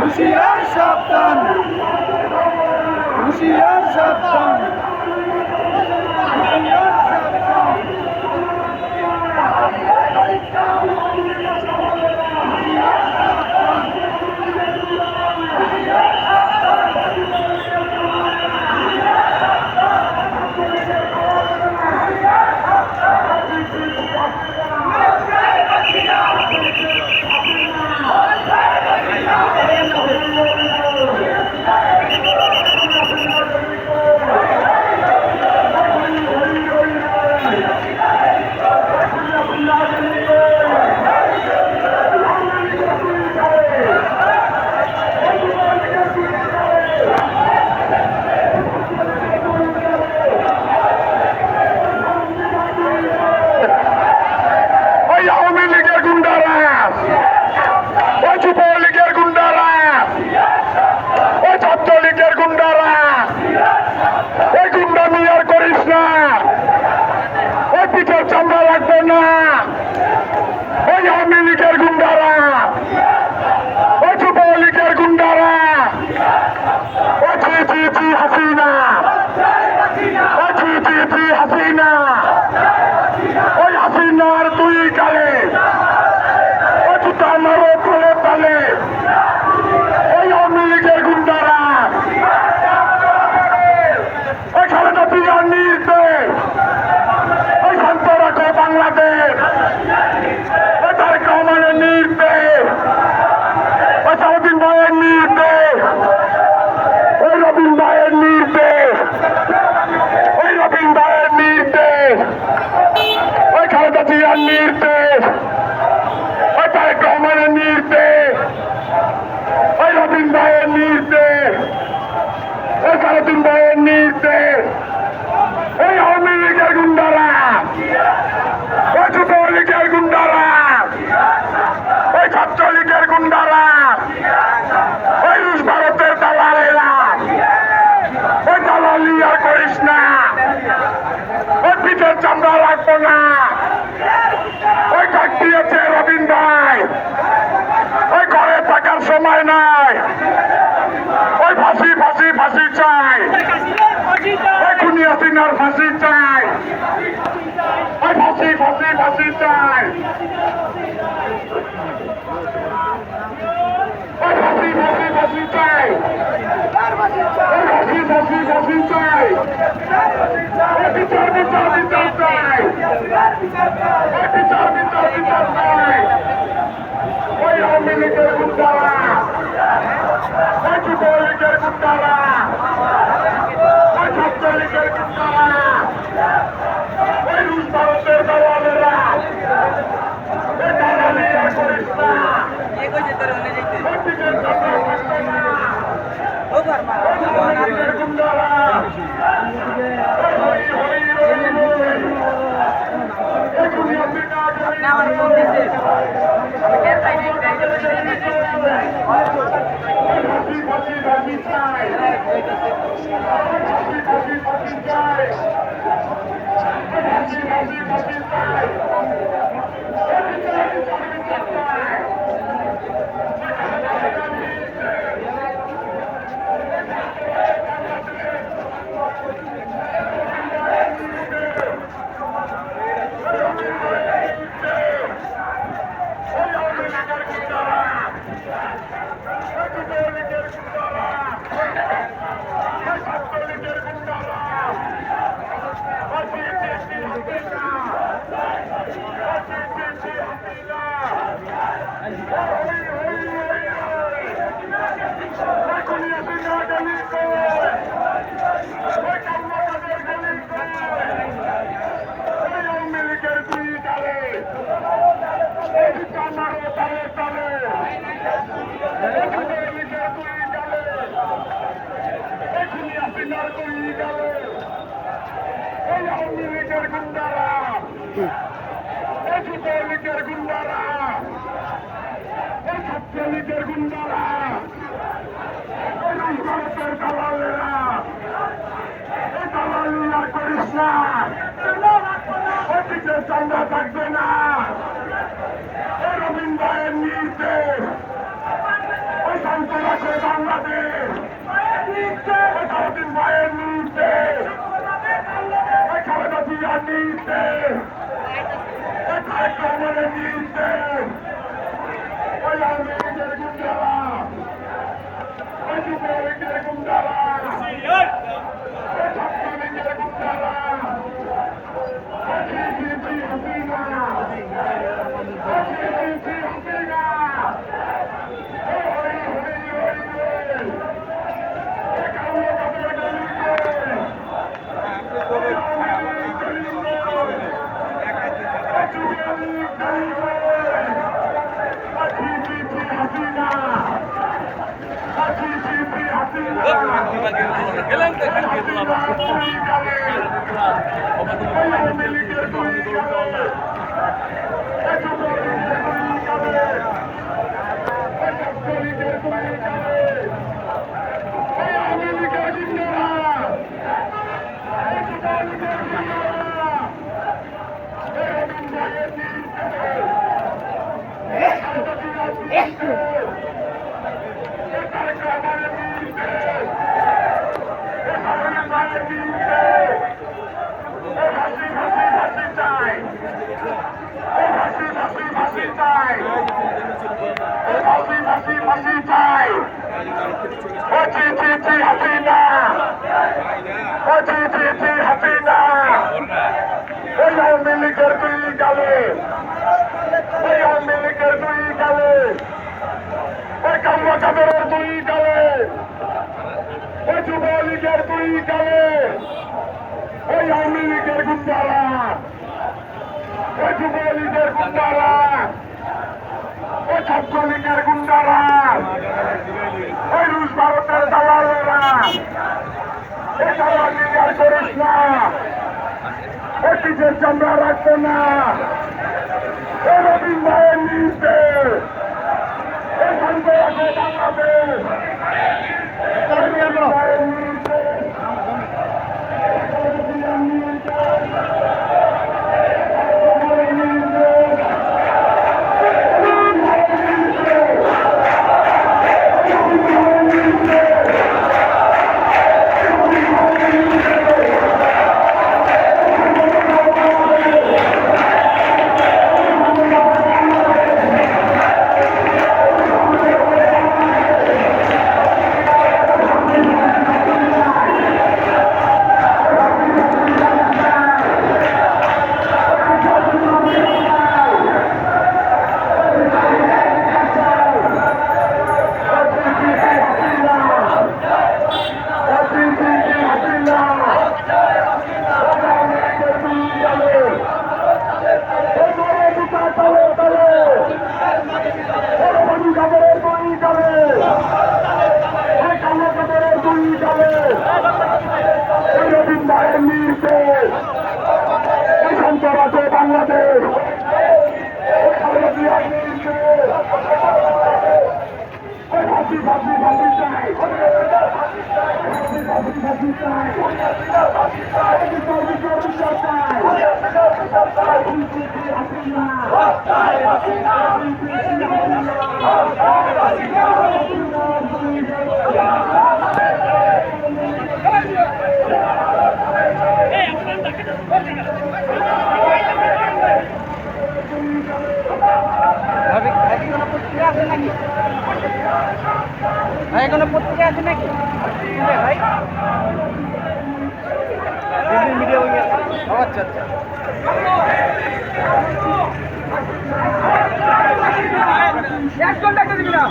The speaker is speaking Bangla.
হুঁশিয়ার সাবধান, হুঁশিয়ার সাবধান, হুঁশিয়ার সাবধান। চামড়া লাগবে না, ওই আওয়ামী লীগের গুন্ডারা, ওই যুবলীগের গুন্ডারা, ওই জি হাসিনা, ওই জি হাসিনা, ওই হাসিনার দুই গালে, ওই জুতা মারো তোলে তালে, ওই আওয়ামী লীগের গুন্ডারা, ওই খালেদা জিয়ার নির্দেশ, ওই শান্ত রাখো বাংলাদেশ, ওই তারেক রহমানের নির্দেশ, ওই সাউদ্দিন ভাইয়ের নির্দেশ, ওই রবিন ভাইয়ের নির্দেশ, ওই রবিন ভাইয়ের নির্দেশ, ওই খালেদা জিয়ার নির্দেশ, ওই তারেক রহমানের নির্দেশ, ওই রবিন ভাইয়ের নির্দেশ, ওই সাউদ্দিন ভাইয়ের নির্দেশ, ওই আওয়ামী লীগের গুন্ডারা, ওই যুবলীগের গুন্ডারা, ওই ছাত্রলীগের গুন্ডারা, ওই রুশ ভারতের দালালেরা, ওই দালালি আর করিস না, ওই পিঠের চামড়া রাখবো না, ওই ডাক দিয়েছে রবিন ভাই, ওই ঘরে থাকার সময় নাই, ওই ফাঁসি ফাঁসি ফাঁসি চাই, ওই খুনি হাসিনার ফাঁসি চাই, ওই ফাঁসি ফাঁসি ফাঁসি চাই, ওই ফাঁসি ফাঁসি ফাঁসি চাই, ওই ফাঁসি ফাঁসি ফাঁসি চাই, ওই বিচার বিচার বিচার চাই, ওই বিচার বিচার বিচার চাই, ওই আওয়ামী লীগের গুন্ডারা, ওই যুবলীগের গুন্ডারা, ওই ছাত্রলীগের গুন্ডারা, ওই রুশ ভারতের দালালেরা, ওই দালালি আর করিস না, ওই পিঠের চামড়া থাকবে না, ওই যুবলীগের গুন্ডারা, ওই হই হই রই রই, ওই খুনি হাসিনা ফাঁসি ফাঁসি ফাঁসি চাই, ফাঁসি ফাঁসি ফাঁসি চাই, ফাঁসি ফাঁসি ফাঁসি চাই, বিচার বিচার বিচার চাই, যুবলীগের গুন্ডারা, ওই ছাত্রলীগের গুন্ডারা, ওই না, অতীতের চান্দা থাকবে না। রবীন ভাইয়ের নির্দেশ, ওই শান্ত রাখে বাংলাদেশ, রবীন ভাইয়ের নির্দেশ, ওই খালেদা জিয়ার নির্দেশ, ওই তারেক রহমানের নির্দেশ, ওই আওয়ামী লীগের গুন্ডারা, ওই যুবলীগের গুন্ডারা, ওই ছাত্রলীগের গুন্ডারা, ওই বিএনপি হাসিনা, ওই বিএনপি হাসিনা, ওই হরি হরি হরি হরি, ওই কালো কাপড় গলিতে, ওই আওয়ামী লীগ গলিতে, ওই যুবলীগ গলিতে, ওই বিএনপি হাসিনা, ওই বিএনপি হাসিনা, গেলেন তো এখানে গিয়ে তোলা ওই আওয়ামী লীগের দুই গালে, ওই যুবলীগের দুই গালে, ওই ছাত্রলীগের দুই গালে, ওই আওয়ামী লীগের গুন্ডারা, ওই যুবলীগের গুন্ডারা, ওই রবীন ভাইয়ের নির্দেশ, ওই খালেদা জিয়ার নির্দেশ, ওই তারেক রহমানের নির্দেশ, ওই রবীন ভাইয়ের নির্দেশ, ওই ফাঁসি ফাঁসি ফাঁসি চাই, ওই ফাঁসি ফাঁসি ফাঁসি চাই, ওই ফাঁসি ফাঁসি ফাঁসি চাই, ওই জি জি জি হাসিনা, ওই জি জি জি হাসিনা, ওই আওয়ামী লীগের দুই গালে, ওই আওয়ামী লীগের দুই গালে, ওই কালো কাপড়ের দুই গালে, ওই যুবলীগের দুই গালে, ওই আওয়ামী লীগের গুন্ডারা, ওই যুবলীগের গুন্ডারা, ওই ছাত্রলীগের গুন্ডারা, ওই রুশ ভারতের দালালেরা, এই দালালি আর করিস না, অতীতের চামড়া রাখবো না, এই রবীন ভাইয়ের নির্দেশ, এই শান্ত রাখো বাংলাদেশ, রবীন ভাইয়ের নির্দেশ, বাংলাদেশ, ফাঁসি ফাঁসি ফাঁসি চাই, ফাঁসি ফাঁসি চাই, ভাই কোনো পত্রিকা আছে নাকি ভাই মিডিয়া আচ্ছা আচ্ছা এক ঘন্টা করে দিবি না